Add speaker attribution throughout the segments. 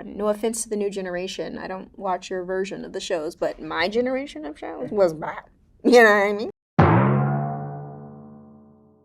Speaker 1: No offense to the new generation. I don't watch your version of the shows, but my generation of shows was bad. You know what I mean?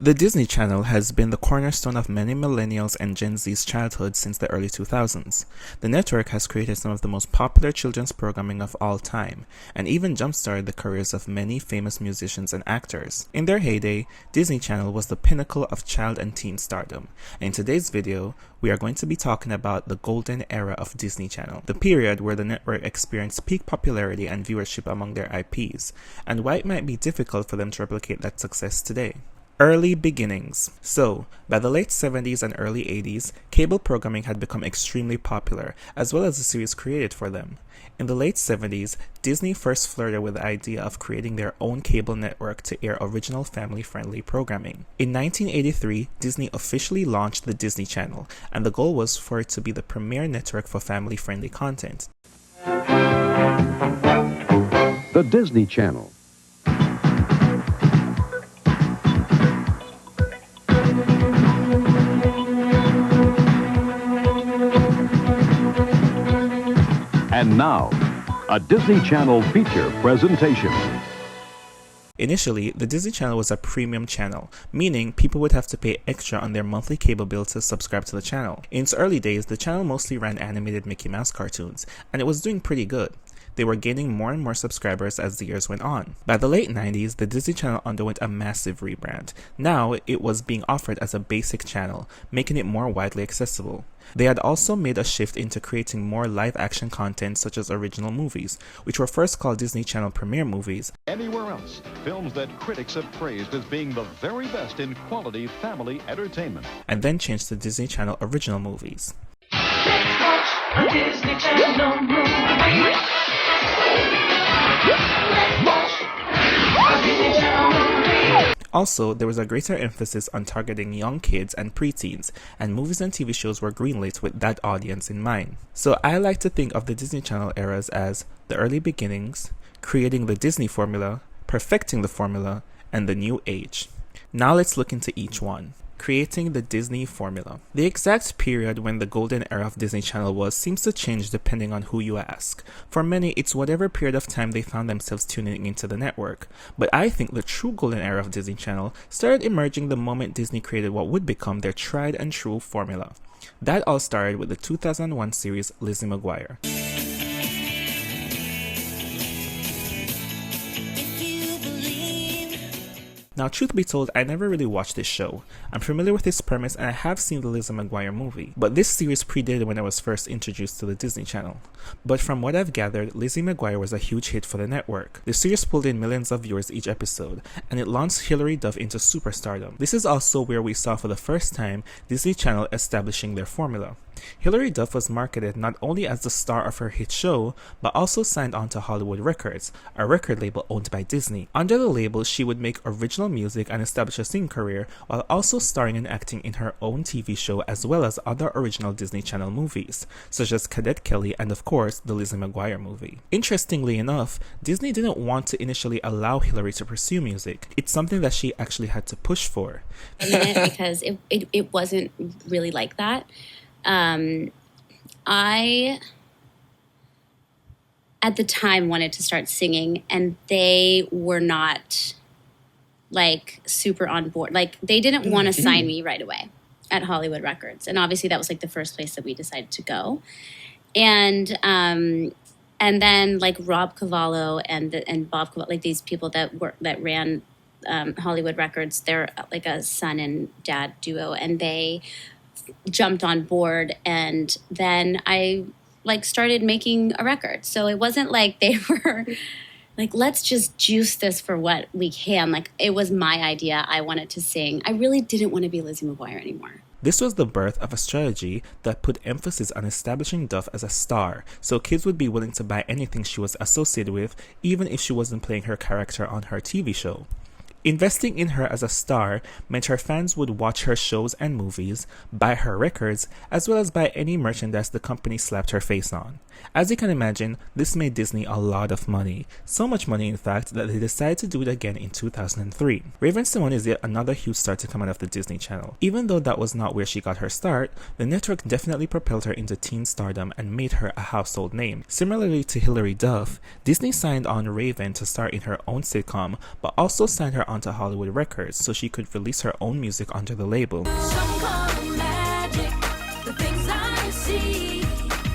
Speaker 2: The Disney Channel has been the cornerstone of many millennials and Gen Z's childhood since the early 2000s. The network has created some of the most popular children's programming of all time, and even jump-started the careers of many famous musicians and actors. In their heyday, Disney Channel was the pinnacle of child and teen stardom. In today's video, we are going to be talking about the golden era of Disney Channel, the period where the network experienced peak popularity and viewership among their IPs, and why it might be difficult for them to replicate that success today. Early beginnings. So, by the late 70s and early 80s, cable programming had become extremely popular, as well as the series created for them. In the late 70s, Disney first flirted with the idea of creating their own cable network to air original family-friendly programming. In 1983, Disney officially launched the Disney Channel, and the goal was for it to be the premier network for family-friendly content.
Speaker 3: The Disney Channel. And now, a Disney Channel feature presentation.
Speaker 2: Initially, the Disney Channel was a premium channel, meaning people would have to pay extra on their monthly cable bill to subscribe to the channel. In its early days, the channel mostly ran animated Mickey Mouse cartoons, and it was doing pretty good. They were gaining more and more subscribers as the years went on. By the late 90s, the Disney Channel underwent a massive rebrand. Now, it was being offered as a basic channel, making it more widely accessible. They had also made a shift into creating more live-action content such as original movies, which were first called Disney Channel Premiere Movies.
Speaker 4: Anywhere else, films that critics have praised as being the very best in quality family entertainment.
Speaker 2: And then changed to Disney Channel Original Movies.
Speaker 5: Let's watch a Disney Channel movie. Let's watch a Disney Channel movie.
Speaker 2: Also, there was a greater emphasis on targeting young kids and preteens, and movies and TV shows were greenlit with that audience in mind. So I like to think of the Disney Channel eras as the early beginnings, creating the Disney formula, perfecting the formula, and the new age. Now let's look into each one. Creating the Disney formula. The exact period when the golden era of Disney Channel was seems to change depending on who you ask. For many, it's whatever period of time they found themselves tuning into the network. But I think the true golden era of Disney Channel started emerging the moment Disney created what would become their tried and true formula. That all started with the 2001 series Lizzie McGuire. Now, truth be told, I never really watched this show. I'm familiar with its premise and I have seen the Lizzie McGuire movie, but this series predated when I was first introduced to the Disney Channel. But from what I've gathered, Lizzie McGuire was a huge hit for the network. The series pulled in millions of viewers each episode, and it launched Hilary Duff into superstardom. This is also where we saw for the first time Disney Channel establishing their formula. Hilary Duff was marketed not only as the star of her hit show, but also signed on to Hollywood Records, a record label owned by Disney. Under the label, she would make original music and establish a singing career, while also starring and acting in her own TV show as well as other original Disney Channel movies, such as Cadet Kelly and of course the Lizzie McGuire movie. Interestingly enough, Disney didn't want to initially allow Hilary to pursue music. It's something that she actually had to push for.
Speaker 6: Because it wasn't really like that. I, at the time, wanted to start singing, and they were not, like, super on board. Like, they didn't want to sign me right away at Hollywood Records. And obviously that was, like, the first place that we decided to go. And then, like, Rob Cavallo and Bob Cavallo, like, these people that ran Hollywood Records, they're, like, a son and dad duo, and they jumped on board, and then I started making a record. So it wasn't like they were like, let's just juice this for what we can. Like, it was my idea. I wanted to sing. I really didn't want to be Lizzie McGuire anymore.
Speaker 2: This was the birth of a strategy that put emphasis on establishing Duff as a star, so kids would be willing to buy anything she was associated with, even if she wasn't playing her character on her TV show. Investing in her as a star meant her fans would watch her shows and movies, buy her records, as well as buy any merchandise the company slapped her face on. As you can imagine, this made Disney a lot of money. So much money, in fact, that they decided to do it again in 2003. Raven-Symoné is yet another huge star to come out of the Disney Channel. Even though that was not where she got her start, the network definitely propelled her into teen stardom and made her a household name. Similarly to Hilary Duff, Disney signed on Raven to star in her own sitcom, but also signed her onto Hollywood Records so she could release her own music under the label.
Speaker 5: Some call it magic, the things I see,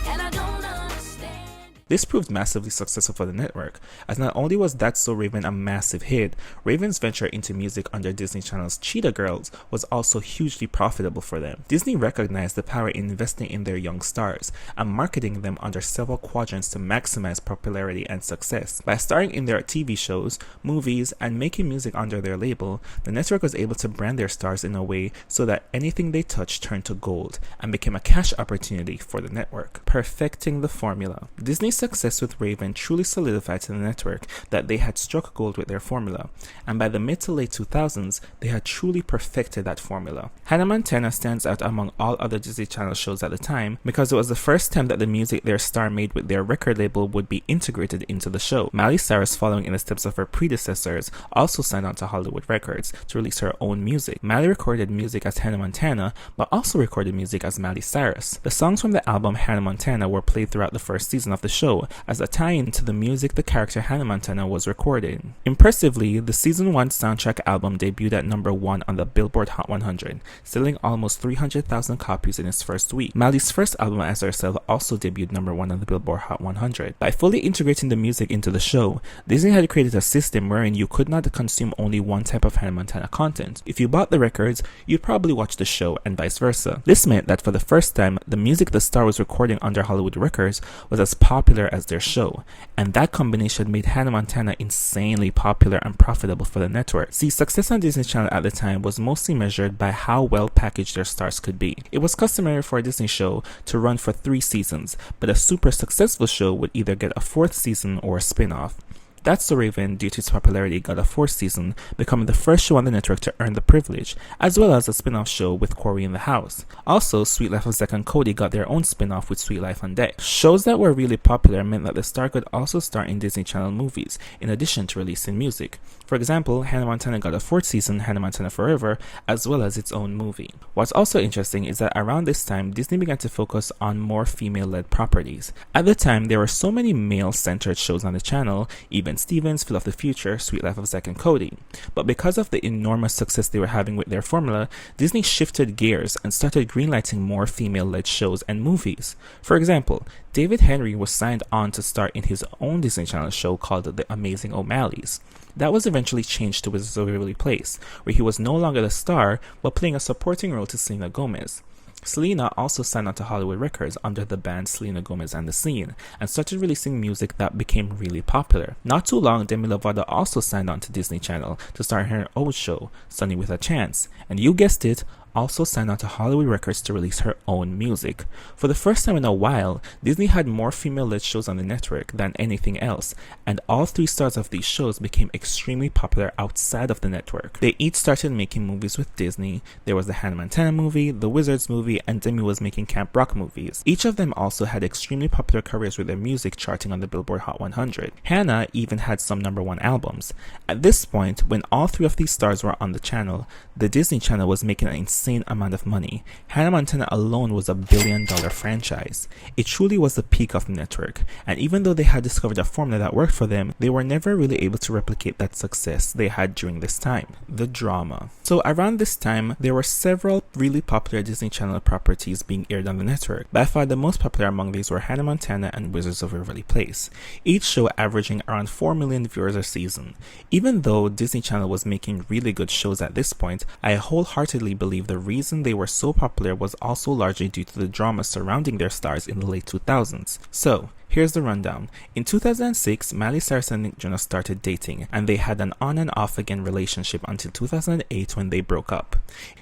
Speaker 5: and I don't understand.
Speaker 2: This proved massively successful for the network, as not only was That's So Raven a massive hit, Raven's venture into music under Disney Channel's Cheetah Girls was also hugely profitable for them. Disney recognized the power in investing in their young stars and marketing them under several quadrants to maximize popularity and success. By starring in their TV shows, movies, and making music under their label, the network was able to brand their stars in a way so that anything they touched turned to gold and became a cash opportunity for the network, perfecting the formula. Disney's success with Raven truly solidified to the network that they had struck gold with their formula, and by the mid to late 2000s, they had truly perfected that formula. Hannah Montana stands out among all other Disney Channel shows at the time because it was the first time that the music their star made with their record label would be integrated into the show. Miley Cyrus, following in the steps of her predecessors, also signed on to Hollywood Records to release her own music. Miley recorded music as Hannah Montana, but also recorded music as Miley Cyrus. The songs from the album Hannah Montana were played throughout the first season of the show as a tie-in to the music the character Hannah Montana was recording. Impressively, the season 1 soundtrack album debuted at number 1 on the Billboard Hot 100, selling almost 300,000 copies in its first week. Miley's first album as herself also debuted number 1 on the Billboard Hot 100. By fully integrating the music into the show, Disney had created a system wherein you could not consume only one type of Hannah Montana content. If you bought the records, you'd probably watch the show and vice versa. This meant that for the first time, the music the star was recording under Hollywood Records was as popular as their show, and that combination made Hannah Montana insanely popular and profitable for the network. See, success on Disney Channel at the time was mostly measured by how well packaged their stars could be. It was customary for a Disney show to run for 3 seasons, but a super successful show would either get a 4th season or a spin-off. That's So Raven, due to its popularity, got a 4th season, becoming the first show on the network to earn the privilege, as well as a spin-off show with Corey in the House. Also, Sweet Life of Zack and Cody got their own spin-off with Sweet Life on Deck. Shows that were really popular meant that the star could also star in Disney Channel movies, in addition to releasing music. For example, Hannah Montana got a 4th season, Hannah Montana Forever, as well as its own movie. What's also interesting is that around this time, Disney began to focus on more female-led properties. At the time, there were so many male-centered shows on the channel, even Stevens, Phil of the Future, Sweet Life of Zack and Cody. But because of the enormous success they were having with their formula, Disney shifted gears and started greenlighting more female-led shows and movies. For example, David Henry was signed on to star in his own Disney Channel show called The Amazing O'Malleys. That was eventually changed to Wizards of Waverly Place, where he was no longer the star, but playing a supporting role to Selena Gomez. Selena also signed on to Hollywood Records under the band Selena Gomez and the Scene, and started releasing music that became really popular. Not too long, Demi Lovato also signed on to Disney Channel to star in her own show, Sunny with a Chance, and you guessed it, also signed on to Hollywood Records to release her own music. For the first time in a while, Disney had more female-led shows on the network than anything else, and all 3 stars of these shows became extremely popular outside of the network. They each started making movies with Disney. There was the Hannah Montana movie, the Wizards movie, and Demi was making Camp Rock movies. Each of them also had extremely popular careers with their music charting on the Billboard Hot 100. Hannah even had some number 1 albums. At this point, when all 3 of these stars were on the channel, the Disney Channel was making an insane amount of money. Hannah Montana alone was $1 billion franchise. It truly was the peak of the network, and even though they had discovered a formula that worked for them, they were never really able to replicate that success they had during this time. The drama. So around this time, there were several really popular Disney Channel properties being aired on the network. By far the most popular among these were Hannah Montana and Wizards of Waverly Place, each show averaging around 4 million viewers a season. Even though Disney Channel was making really good shows at this point, I wholeheartedly believe the reason they were so popular was also largely due to the drama surrounding their stars in the late 2000s. So, here's the rundown. In 2006, Miley Cyrus and Nick Jonas started dating, and they had an on and off again relationship until 2008 when they broke up.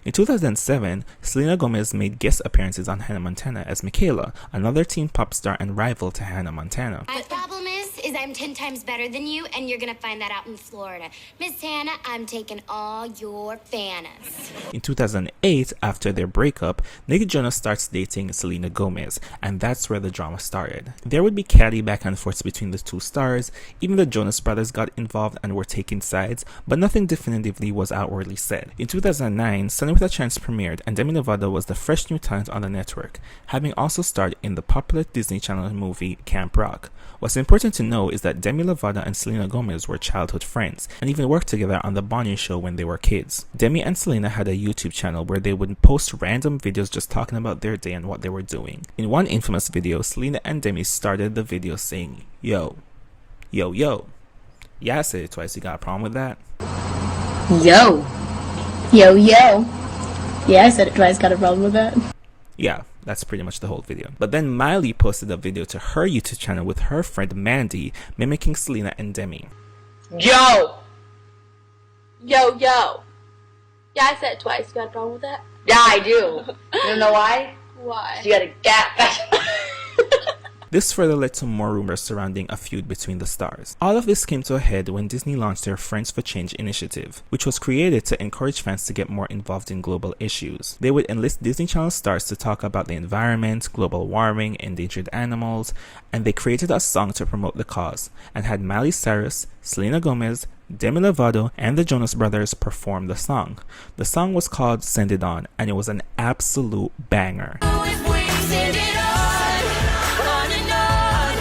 Speaker 2: In 2007, Selena Gomez made guest appearances on Hannah Montana as Michaela, another teen pop star and rival to Hannah Montana.
Speaker 7: The problem is I'm 10 times better than you, and you're gonna find that out in Florida. Miss Hannah, I'm taking all your fannas.
Speaker 2: In 2008, after their breakup, Nick Jonas starts dating Selena Gomez, and that's where the drama started. There would be catty back and forth between the two stars, even the Jonas Brothers got involved and were taking sides, but nothing definitively was outwardly said. In 2009, Sunny with a Chance premiered, and Demi Lovato was the fresh new talent on the network, having also starred in the popular Disney Channel movie Camp Rock. What's important to know is that Demi Lovato and Selena Gomez were childhood friends, and even worked together on The Bonnie Show when they were kids. Demi and Selena had a YouTube channel where they would post random videos just talking about their day and what they were doing. In one infamous video, Selena and Demi started the video saying, "Yo, yo, yo." Yeah, I said it twice, you got a problem with that?
Speaker 8: Yo. Yo, yo. Yeah, I said it twice, got a problem with that?
Speaker 2: Yeah, that's pretty much the whole video. But then Miley posted a video to her YouTube channel with her friend Mandy, mimicking Selena and Demi.
Speaker 8: Yo. Yo, yo. Yeah, I said it twice, got a problem with that? Yeah, I do. You don't know why? Why? You got a gap.
Speaker 2: This further led to more rumors surrounding a feud between the stars. All of this came to a head when Disney launched their Friends for Change initiative, which was created to encourage fans to get more involved in global issues. They would enlist Disney Channel stars to talk about the environment, global warming, endangered animals, and they created a song to promote the cause, and had Miley Cyrus, Selena Gomez, Demi Lovato, and the Jonas Brothers perform the song. The song was called Send It On, and it was an absolute banger.
Speaker 5: If we send it on and on,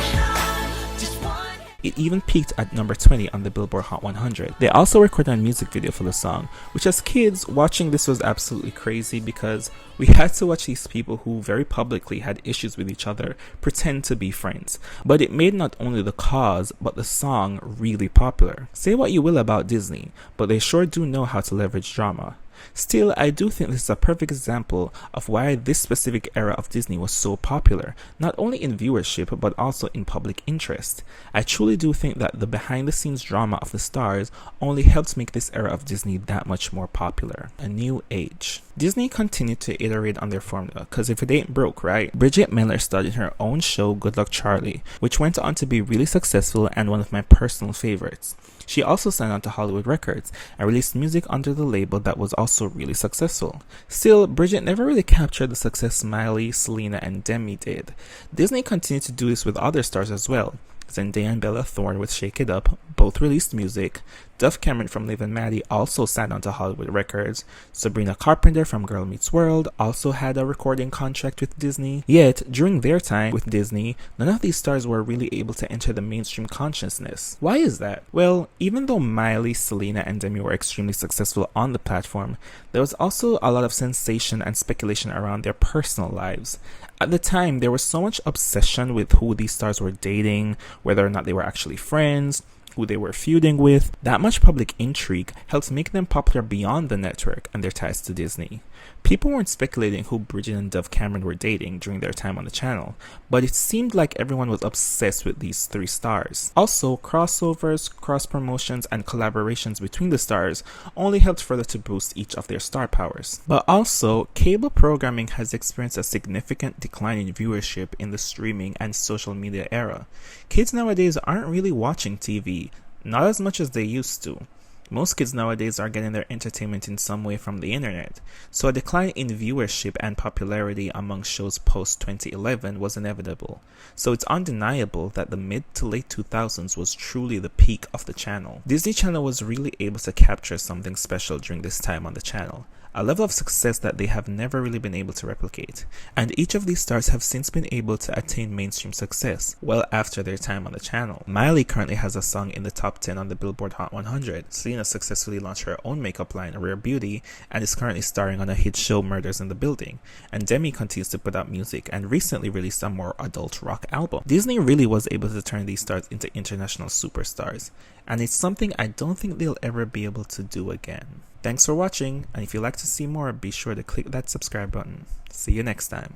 Speaker 5: just one.
Speaker 2: It even peaked at number 20 on the Billboard Hot 100. They also recorded a music video for the song, which as kids, watching this was absolutely crazy because we had to watch these people who very publicly had issues with each other pretend to be friends. But it made not only the cause, but the song really popular. Say what you will about Disney, but they sure do know how to leverage drama. Still, I do think this is a perfect example of why this specific era of Disney was so popular, not only in viewership but also in public interest. I truly do think that the behind-the-scenes drama of the stars only helps make this era of Disney that much more popular. A new age. Disney continued to iterate on their formula, cause if it ain't broke, right? Bridget Miller started her own show, Good Luck Charlie, which went on to be really successful and one of my personal favorites. She also signed on to Hollywood Records and released music under the label that was also really successful. Still, Bridget never really captured the success Miley, Selena, and Demi did. Disney continued to do this with other stars as well. Zendaya and Bella Thorne with Shake It Up both released music. Dove Cameron from Liv and Maddie also signed on to Hollywood Records. Sabrina Carpenter from Girl Meets World also had a recording contract with Disney. Yet, during their time with Disney, none of these stars were really able to enter the mainstream consciousness. Why is that? Well, even though Miley, Selena, and Demi were extremely successful on the platform, there was also a lot of sensation and speculation around their personal lives. At the time, there was so much obsession with who these stars were dating, whether or not they were actually friends, who they were feuding with. That much public intrigue helped make them popular beyond the network and their ties to Disney. People weren't speculating who Bridget and Dove Cameron were dating during their time on the channel, but it seemed like everyone was obsessed with these three stars. Also, crossovers, cross-promotions, and collaborations between the stars only helped further to boost each of their star powers. But also, cable programming has experienced a significant decline in viewership in the streaming and social media era. Kids nowadays aren't really watching TV, not as much as they used to. Most kids nowadays are getting their entertainment in some way from the internet, so a decline in viewership and popularity among shows post-2011 was inevitable. So it's undeniable that the mid to late 2000s was truly the peak of the channel. Disney Channel was really able to capture something special during this time on the channel, a level of success that they have never really been able to replicate, and each of these stars have since been able to attain mainstream success well after their time on the channel. Miley currently has a song in the top 10 on the Billboard Hot 100. Selena successfully launched her own makeup line, Rare Beauty, and is currently starring on a hit show, Murders in the Building. And Demi continues to put out music and recently released a more adult rock album. Disney really was able to turn these stars into international superstars, and it's something I don't think they'll ever be able to do again. Thanks for watching, and if you'd like to see more, be sure to click that subscribe button. See you next time.